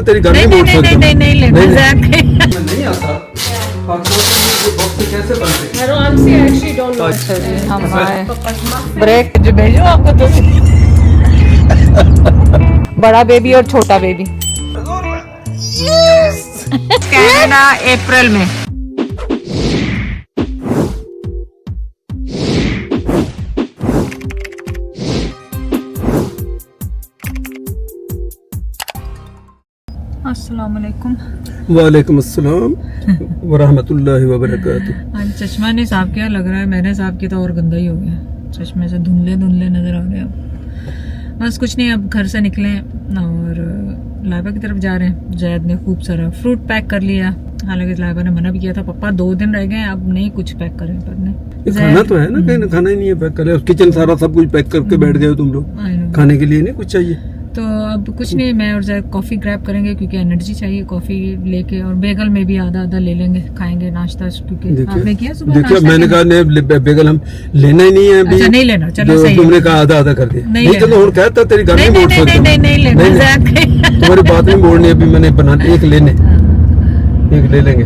तेरी घर में मोड़ सकती हूँ। नहीं लेना नहीं आता कैसे बनते ब्रेक जो भेजो आपको तो बड़ा बेबी और छोटा बेबी कनाडा अप्रैल में। अस्सलाम वालेकुम। वालेकुम अस्सलाम वरहमतुल्लाहि वबरकातुह। आज चश्मा ने साफ किया, लग रहा है मैंने साफ किया तो और गंदा ही हो गया, चश्मे से धुंधले धुंधले नजर आ रहे हैं। अब बस कुछ नहीं, अब घर से निकले और लाइबा की तरफ जा रहे हैं। जैद ने खूब सारा फ्रूट पैक कर लिया, हालांकि लाइबा ने मना भी किया था, पापा 2 दिन रह गए अब नहीं कुछ पैक करें पर नहीं। खाना तो है ना, कहीं खाना ही नहीं है पैक कर, किचन सारा सब कुछ पैक करके बैठ गए हो तुम लोग, खाने के लिए नहीं कुछ चाहिए। तो अब कुछ नहीं, मैं और जैद कॉफ़ी ग्रैब करेंगे क्योंकि एनर्जी चाहिए कॉफ़ी लेके, और बेगल में भी आधा आधा ले लेंगे, खाएंगे नाश्ता, क्योंकि आपने किया सुबह देखिए मैंने कहा नहीं बेगल हम लेना ही नहीं है अभी। अच्छा नहीं लेना, चलो सही है। तुमने कहा आधा आधा कर दिया, नहीं तो और कहता तेरी घर में मोड़ सकती हूँ। नहीं लेना, तुम्हारी बात नहीं मोड़नी, अभी मैंने बना एक लेने एक ले लेंगे,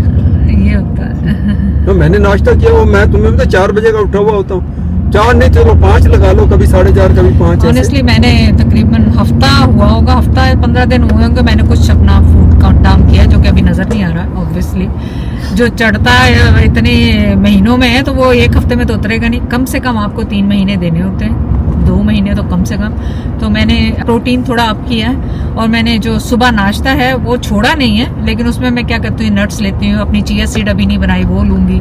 ये होता है। तो मैंने नाश्ता किया, वो मैं तुम्हें पता 4 बजे का उठा हुआ होता हूँ, 4 नहीं चलो 5 लगा लो, कभी 4:30 कभी 5। ऑनेस्टली मैंने तकरीबन हफ्ता हुआ होगा, हफ्ता 15 दिन हुए होंगे, मैंने कुछ अपना फूड काउंट डाउन किया जो कि अभी नजर नहीं आ रहा ऑब्वियसली। जो चढ़ता है इतने महीनों में है तो वो एक हफ्ते में तो उतरेगा नहीं, कम से कम आपको 3 महीने देने होते हैं, 2 महीने तो कम से कम। तो मैंने प्रोटीन थोड़ा अप किया है, और मैंने जो सुबह नाश्ता है वो छोड़ा नहीं है, लेकिन उसमें मैं क्या करती हूँ, नट्स लेती हूँ, अपनी चिया सीड अभी नहीं बनाई वो लूंगी,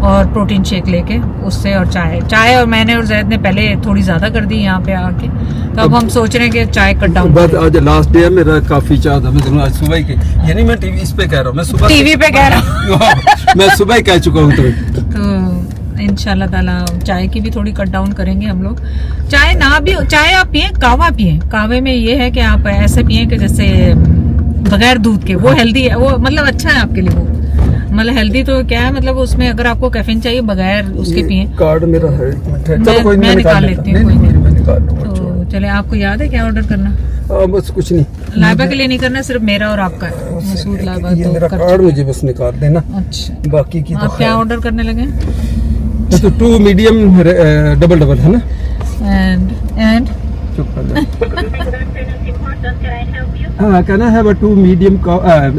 और प्रोटीन शेक लेके उससे, और चाय और मैंने और जैद ने पहले थोड़ी ज्यादा कर दी यहाँ पे आके, तो अब हम सोच रहे हैं कि चाय कट डाउन। बस आज लास्ट डे है मेरा, काफी चाह था मैं आज सुबह के, यानी मैं टीवी इस पे कह रहा हूँ, मैं सुबह टीवी पे कह रहा हूँ मैं सुबह ही कह चुका हूँ तुम्हें। तो इंशाल्लाह ताला चाय की भी थोड़ी कट डाउन करेंगे हम लोग। चाय ना भी, चाय आप पिए, कावा पिए, कावे में ये है कि आप ऐसे पिए कि जैसे बगैर दूध के, वो हेल्दी है, वो मतलब अच्छा है आपके लिए, वो मतलब हेल्दी तो क्या है, मतलब उसमें अगर आपको कैफीन चाहिए बगैर उसके पिए। कार्ड मेरा है, चलो कोई मैं निकाल लेती हूँ, तो चले। आपको याद है क्या ऑर्डर करना? बस कुछ नहीं, लाइबा के लिए नहीं करना, सिर्फ मेरा और आपका है, मसूद लाइबा ये मेरा कार्ड मुझे बस निकाल देना। अच्छा, बाकी की आप क्या ऑर्डर करने लगे? तो 2 मीडियम डबल है ना, एंड चुप कर हाँ, can I have a 2 medium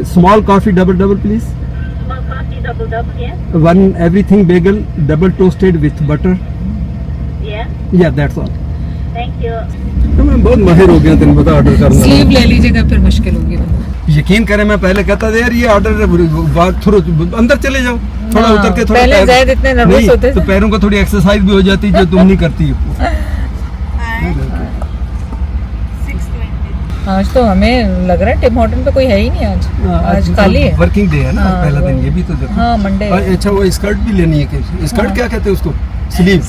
small coffee double please, one everything bagel double toasted with butter, yeah that's all, thank you। तो मैं बहुत माहिर हो गया तेरे पता ऑर्डर करना। स्लीव ले लीजिएगा फिर मुश्किल होगी। यकीन करें मैं पहले कहता था यार ये ऑर्डर थोड़ा अंदर चले जाओ, थोड़ा उतर के, थोड़ा पहले ज़ायद इतने नर्वस होते तो पैरों को थोड़ी एक्सरसाइज भी हो जाती जो तुम नहीं करती हो। आज तो हमें लग रहा है टिम हॉर्टन पे कोई है ही नहीं आज खाली है, वर्किंग डे है ना, पहला दिन, ये भी तो देखो। हाँ मंडे। अच्छा वो स्कर्ट भी लेनी है कि स्कर्ट क्या कहते हैं उसको,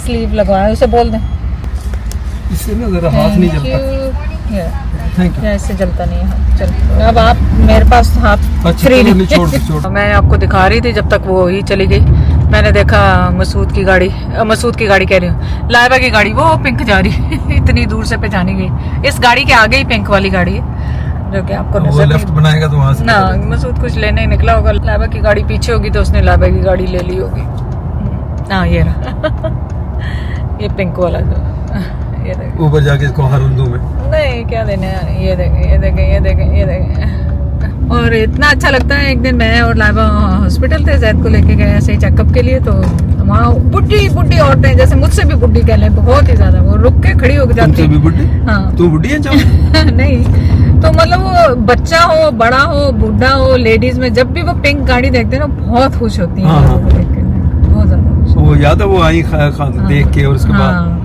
स्लीव लगवाया, उसे बोल दें, इससे ना जरा हाथ नहीं जलता। थैंक यू, ऐसे जलता नहीं है। चल अब आप मेरे पास हाथ अच्छा, फ्री नहीं छोड़ मैं आपको दिखा रही थी जब तक वो ही चली गई, मैंने देखा मसूद की गाड़ी कह रही हूँ, लाइबा की गाड़ी वो पिंक जा रही इतनी दूर से पहचानी गई, इस गाड़ी के आगे ही पिंक वाली गाड़ी है जो कि आपको वो लेफ्ट बनाएगा तो वहां से ना, मसूद कुछ लेने ही निकला होगा, लाइबा की गाड़ी पीछे होगी तो उसने लाइबा की गाड़ी ले ली होगी। हाँ ये रहा ये पिंक वाला, ये देखें ऊपर जाके इसको हरुंदू में नहीं क्या देने, ये देखें। और इतना अच्छा लगता है, एक दिन मैं और लाइबा हॉस्पिटल थे, जैद को लेके गए ऐसे ही चेकअप के लिए, तो वहाँ बुढ़ी औरतें, जैसे मुझसे भी बुढ़ी कह लें, बहुत ही ज्यादा, वो रुक के खड़ी हो जाती भी बुढ़ी। हाँ तू बुढ़ी है नहीं तो मतलब वो बच्चा हो, बड़ा हो, बूढ़ा हो, लेडीज में जब भी वो पिंक गाड़ी देखते हैं ना बहुत खुश होती है, बहुत ज्यादा। वो याद है वो आई देख के, और उसके बाद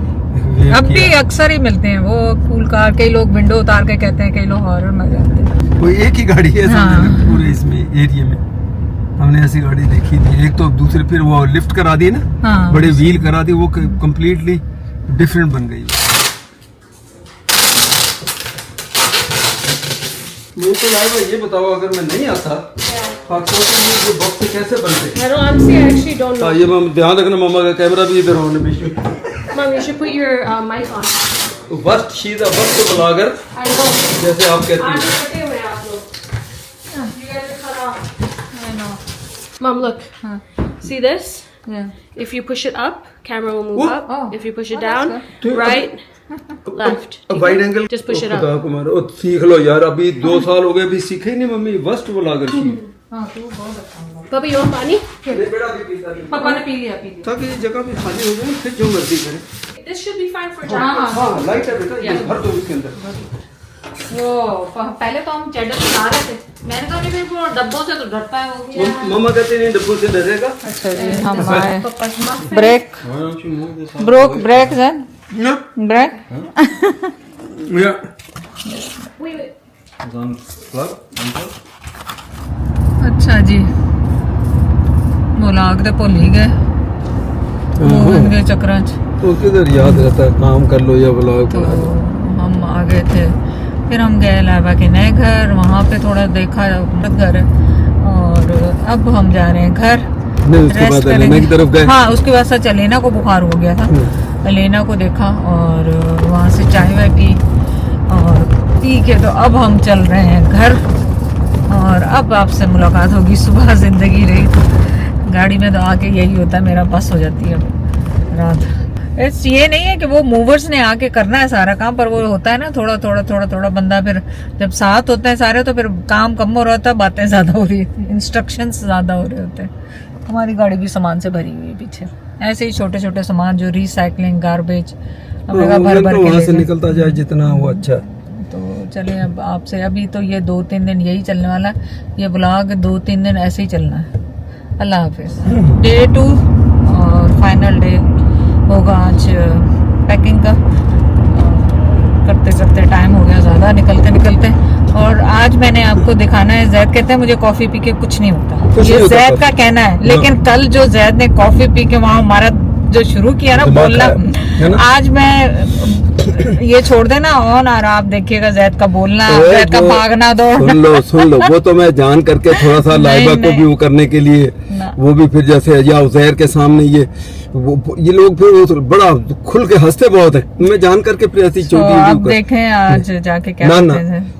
अब भी अक्सर ही मिलते हैं वो कूल कार, कई लोग विंडो उतार के कहते हैं, कई लोग हॉरर में जाते हैं। कोई एक ही गाड़ी है हाँ। पूरे इसमें एरिया में हमने ऐसी गाड़ी देखी थी, एक तो दूसरी फिर वो लिफ्ट करा दी ना, हाँ। बड़े व्हील करा दी, वो कम्प्लीटली डिफरेंट बन गई। मुझे तो लाइबा ये बताओ, अगर मैं नहीं आता ये बॉक्स कैसे बनते? ये ध्यान रखना, मामा का कैमरा भी इधर होने बीच में। Mom, you should put your mic on. वक्त शीदा वक्त ब्लॉगर, जैसे आप कहती हैं। Mom, look. Huh. See this? Yeah. If you push it up, camera will move Whoop. up. Oh. If you push it Oh, down, that's right, left. Wide angle Just push it up. खुदा को मारो सीख लो यार, अभी 2 साल हो गए, अभी सीखे नहीं मम्मी, वर्स्ट ब्लॉगर की। हाँ तू बहुत अच्छा होगा। Bubba, you want पानी? बेटा भी पीता नहीं। पापा ने पी लिया ताकि ये जगह भी खाली हो जाए, फिर जो मर्जी करे। This should be fine for हाँ Jack. हाँ हाँ लाइट है बेटा, ये भर दो इसके अंदर। वो पहले तो हम चैडर बना रहे थे, मैंने कहा नहीं वो डब्बों से तो डरता है वो। मम्मा कहते नहीं डब्बों से डरेगा। अच्छा जी हम आए Papa's muffin. Break break then break या Wait. अच्छा जी व्लॉग तो भुल ही गए मूविंग के चक्कर तो किधर याद रहता है, काम कर लो या ब्लॉग तो बना लो। हम आ गए थे, फिर हम गए लाइबा के नए घर, वहाँ पे थोड़ा देखा घर, और अब हम जा रहे हैं घर। नहीं उसके रेस्ट बाद करेंगे। लेना की तरफ गए। हाँ उसके बाद सच लेना को बुखार हो गया था, लेना को देखा और वहाँ से चाय वाय पी, और पी के तो अब हम चल रहे हैं घर, और अब आपसे मुलाकात होगी सुबह। जिंदगी रही तो गाड़ी में तो आके यही होता है, मेरा बस हो जाती है अब रात। इट्स ये नहीं है कि वो मूवर्स ने आके करना है सारा काम, पर वो होता है ना थोड़ा थोड़ा बंदा, फिर जब साथ होते हैं सारे तो फिर काम कम हो रहा होता है, बातें ज्यादा हो रही है, इंस्ट्रक्शंस ज्यादा हो रहे होते हैं। हमारी गाड़ी भी सामान से भरी हुई है पीछे, ऐसे ही छोटे छोटे सामान जो रिसाइकलिंग गार्बेज भर भर के वहाँ से ले निकलता जाए जितना वो अच्छा है। तो चलिए अब आपसे अभी तो ये 2-3 दिन यही चलने वाला है, ये ब्लॉग 2-3 दिन ऐसे ही चलना है। अल्लाह हाफिज। डे 2 और फाइनल डे होगा आज पैकिंग का, करते करते टाइम हो गया ज़्यादा, निकलते। और आज मैंने आपको दिखाना है, जैद कहते हैं मुझे कॉफ़ी पी के कुछ नहीं होता, ये जैद का कहना है, लेकिन कल जो जैद ने कॉफ़ी पी के वहाँ हमारा जो शुरू किया ना बोलना, आज मैं ये छोड़ देना ऑन, और आप देखिएगा जैद का बोलना, जैद का भागना दौड़ना। सुन लो वो तो मैं जान करके थोड़ा सा लाइबा को भी वो करने के लिए, वो भी फिर जैसे या उजैर के सामने ये लोग फिर वो बड़ा खुल के हंसते बहुत है, मैं जान करके फिर ऐसी छोटी आप देखें आज जाके क्या ना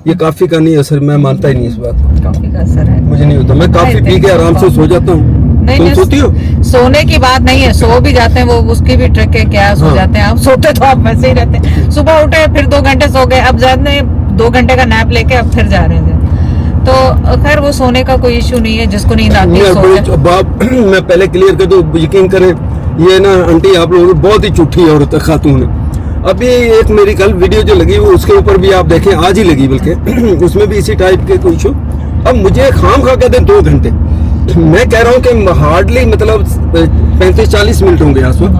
ये काफी का नहीं असर, मैं मानता ही नहीं इस बात को, कॉफी का असर है, मुझे नहीं होता, मैं काफी पी के आराम से सो जाता हूँ। तुम सोती हो? सोने की बात नहीं है, सो भी जाते हैं, वो उसकी भी ट्रिक है, क्या सो जाते हैं आप, सोते तो आप वैसे ही रहते हैं, सुबह उठे फिर 2 घंटे सो गए, अब जैद ने 2 घंटे का नैप लेके अब फिर जा रहे हैं, तो खैर वो सोने का कोई इशू नहीं है, जिसको नींद आती है सो जाए। बाप मैं पहले क्लियर कर दूं, यकीन करें ये ना आंटी आप लोग बहुत ही झूठी औरत है, खातून है। अभी एक मेरी कल वीडियो जो लगी वो उसके ऊपर भी आप देखें, आज ही लगी बल्कि उसमें भी इसी टाइप के कोई इशू। अब मुझे खाम खा कहते 2 घंटे, मैं कह रहा हूँ कि हार्डली मतलब 35-40 मिनट होंगे आस वक्त।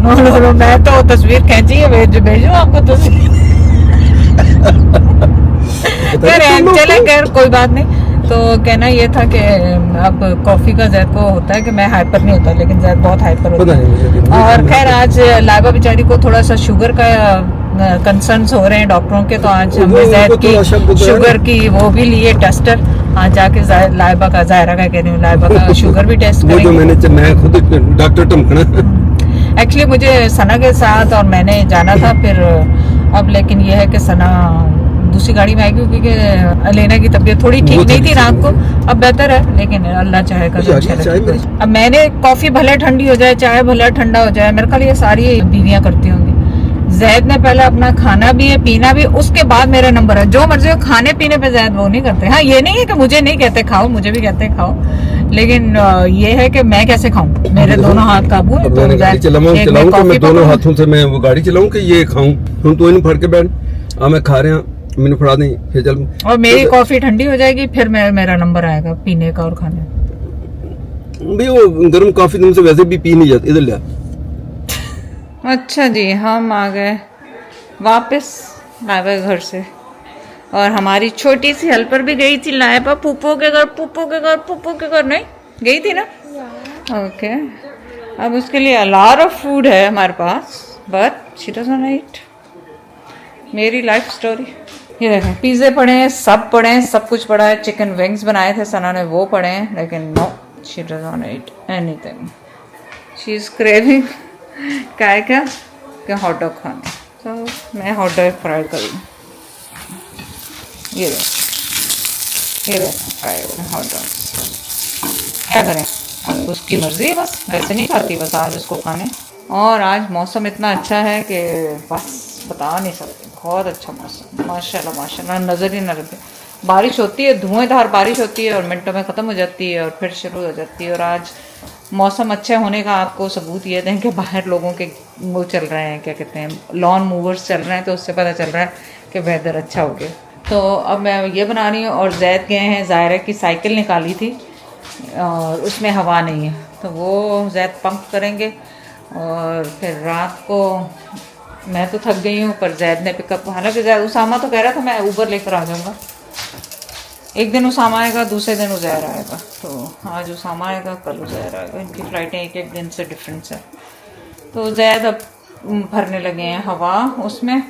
नो, मैं तो तस्वीर खींची है, भेजूं आपको तस्वीर। चले खैर कोई बात नहीं। तो कहना ये था कि अब कॉफी का जैद को होता है कि मैं हाइपर नहीं होता, लेकिन जैद बहुत हाइपर होता है। और खैर आज लाइबा बेचारी को थोड़ा सा शुगर का कंसर्न्स हो रहे हैं डॉक्टरों के, तो आज हमने जैद की शुगर की वो भी लिए टेस्टर, आज जाके लाइबा का जायरा का कह रही हूँ, लाइबा का शुगर भी टेस्ट करेंगे। मैं खुद डॉक्टर टमकना एक्चुअली मुझे सना के साथ और मैंने जाना था फिर, अब लेकिन ये है कि सना दूसरी गाड़ी में आएगी क्योंकि अलेना की तबीयत थोड़ी ठीक नहीं थी रात को, अब बेहतर है, लेकिन अल्लाह चाहेगा तो अच्छा। अब मैंने कॉफी भले ठंडी हो जाए, चाय भले ठंडा हो जाए, मेरे ख्याल ये सारी बीवियां करती होंगी। जैद ने पहले अपना खाना भी है, पीना भी, उसके बाद मेरा नंबर है, जो मर्जी हो खाने पीने पे जैद वो नहीं करते। हाँ ये नहीं है कि मुझे नहीं कहते खाओ, मुझे भी कहते खाओ, लेकिन ये है कि मैं कैसे खाऊं, मेरे दोनों हाथ काबू है, तो मैं दोनों हाथों से मैं वो गाड़ी चलाऊं कि ये खाऊं, तुम तो नहीं फड़ के बैठ मैं खा रहे हैं, मैंने फड़ा नहीं फिर चल, और मेरी कॉफी ठंडी हो जाएगी, फिर मेरा नंबर आएगा पीने का और खाने। भाई वो गर्म कॉफी तुमसे वैसे भी पी नहीं जाती, इधर ले। अच्छा जी हम आ गए वापस लाइबा घर से, और हमारी छोटी सी हेल्पर भी गई थी लाइबा पुप्पो के घर नहीं गई थी ना, ओके। अब उसके लिए a lot of फूड है हमारे पास, बट शी डजंट ईट। मेरी लाइफ स्टोरी ये देखें, पिज़्ज़े पड़े हैं, सब पड़े हैं, सब कुछ पड़ा है, चिकन विंग्स बनाए थे सना ने, वो पड़े हैं, लेकिन no she doesn't eat anything, she is craving क्या हॉट डॉग खाने, तो मैं हॉट डॉग फ्राई करूँ, ये फ्राई हॉट डॉग। क्या करें, अब उसकी मर्जी है, बस वैसे नहीं खाती बस आज उसको खाने। और आज मौसम इतना अच्छा है कि बस बता नहीं सकते, बहुत अच्छा मौसम, माशाल्लाह माशाल्लाह, नज़र ही ना लगे। बारिश होती है, धुआंधार बारिश होती है और मिनटों में ख़त्म हो जाती है और फिर शुरू हो जाती है। और आज मौसम अच्छे होने का आपको सबूत ये दें कि बाहर लोगों के वो चल रहे हैं, क्या कहते हैं, लॉन मूवर्स चल रहे हैं, तो उससे पता चल रहा है कि वेदर अच्छा हो गया। तो अब मैं ये बना रही हूँ और जैद गए हैं, ज़ायरा की साइकिल निकाली थी और उसमें हवा नहीं है, तो वो जैद पंप करेंगे। और फिर रात को मैं तो थक गई हूँ, पर जैद ने पिकअप, हालांकि जैद उसामा तो कह रहा था मैं ऊबर लेकर आ जाऊँगा, एक दिन उसामा आएगा, दूसरे दिन उज़ैर आएगा, तो आज उसामा आएगा, कल उज़ैर आएगा, इनकी फ़्लाइटें एक एक दिन से डिफरेंस है। तो जैद अब भरने लगे हैं हवा उसमें,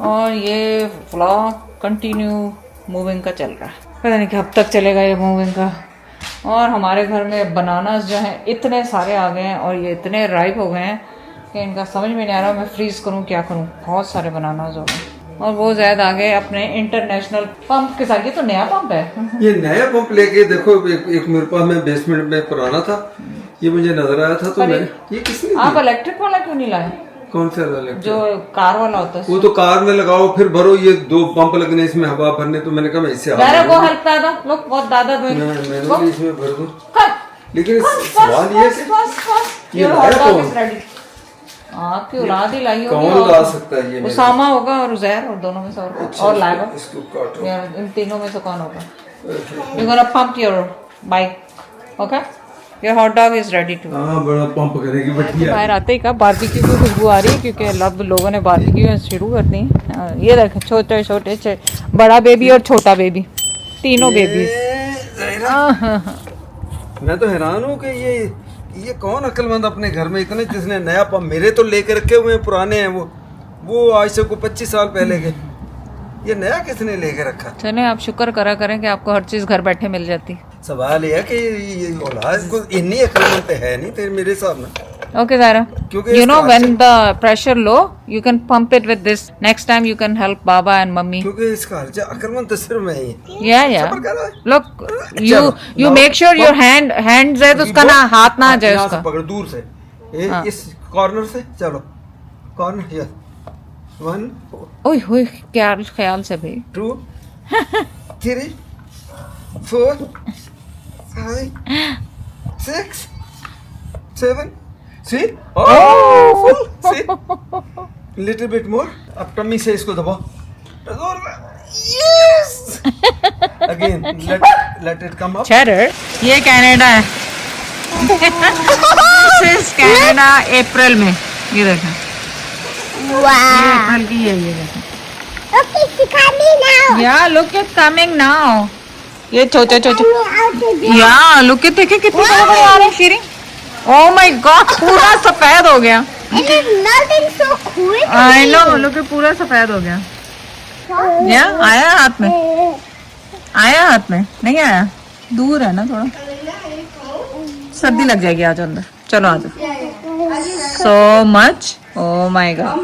और ये व्लॉग कंटिन्यू मूविंग का चल रहा है, पता नहीं कब तक चलेगा ये मूविंग का। और हमारे घर में बनानास जो हैं इतने सारे आ गए हैं और ये इतने राइप हो गए हैं कि इनका समझ में नहीं आ रहा मैं फ्रीज़ करूं क्या करूं, बहुत सारे बनानास हो गए। और वो ज़्यादा आ गए अपने इंटरनेशनल पंप के साथ। ये तो नया पंप है, ये नया पंप लेके देखो, एक मेरे पास में बेसमेंट में पुराना था, ये मुझे नजर आया था, तो मैंने ये किसने आप इलेक्ट्रिक वाला क्यों नहीं लाए? कौन सा वाला? जो कार वाला होता है, वो तो कार में लगाओ फिर भरो, ये 2 पंप लगने इसमें हवा भरने, तो मैंने कहा मैं इससे मेरे को हेल्प कर दो, लोग बहुत दादा दो, मैंने भी इसमें भर दूं, लेकिन सवाल ये है ये लाया कौन? आपकी औलाद ही लाई होगी, कौन ला सकता है ये? उसामा होगा और उज़ैर, और दोनों में से और लाएगा। इसको काटो, यार इन तीनों में से कौन होगा? You gonna pump your bike, okay? Your hot dog is ready too. हाँ, बड़ा पंप करेगी बढ़िया। बाहर आते ही का बारबेक्यू की खुशबू आ रही है, क्योंकि अब लोगों ने बारबेक्यू शुरू कर दी। ये देखें, छोटे छोटे, बड़ा बेबी और छोटा बेबी, तीनों बेबी। मैं तो हैरान हूँ कि ये कौन अक्लमंद अपने घर में इतने, जिसने नया पंप, मेरे तो लेकर रखे हुए हैं, पुराने हैं वो आज से को 25 साल पहले के, ये नया किसने लेके रखा? चले आप शुक्र करा करें कि आपको हर चीज घर बैठे मिल जाती। सवाल ये है कि ये औलाद को इतनी अक्लमंद तो है नहीं तेरे मेरे हिसाब में। Okay, Zara. You know when the pressure low, you can pump it with this. Next time you can help Baba and Mummy. क्योंकि इसका खर्चा अक्लमंद तो सिर्फ मैं ही। Yeah. Look, you make sure your hands है तो उसका ना हाथ ना जाए उसका। पकड़ दूर से, इस कॉर्नर से, चलो कॉर्नर, यस 1 ओए क्या ख्याल से भाई। 2 3 4 5 6 7 See? Oh, full. See? Little bit more. अब टम्मी से इसको दबाओ। Yes. Again, let it come up. Cheddar, ये कनाडा है। This is कनाडा अप्रैल में, ये देखें। ये अप्रैल की है, ये देखें। Look, it's coming now. Yeah, look it's coming now. ये छोटे Yeah, look it, देखे कितने बड़े आ रहे हैं शीरी। Oh my God, पूरा सफेद हो गया। It is melting so quickly. I know, look it पूरा सफेद हो गया। या आया हाथ में, आया हाथ में, नहीं आया, दूर है ना थोड़ा, सर्दी लग जाएगी। आ जाओ अंदर, चलो आ जाओ। So much, oh my God।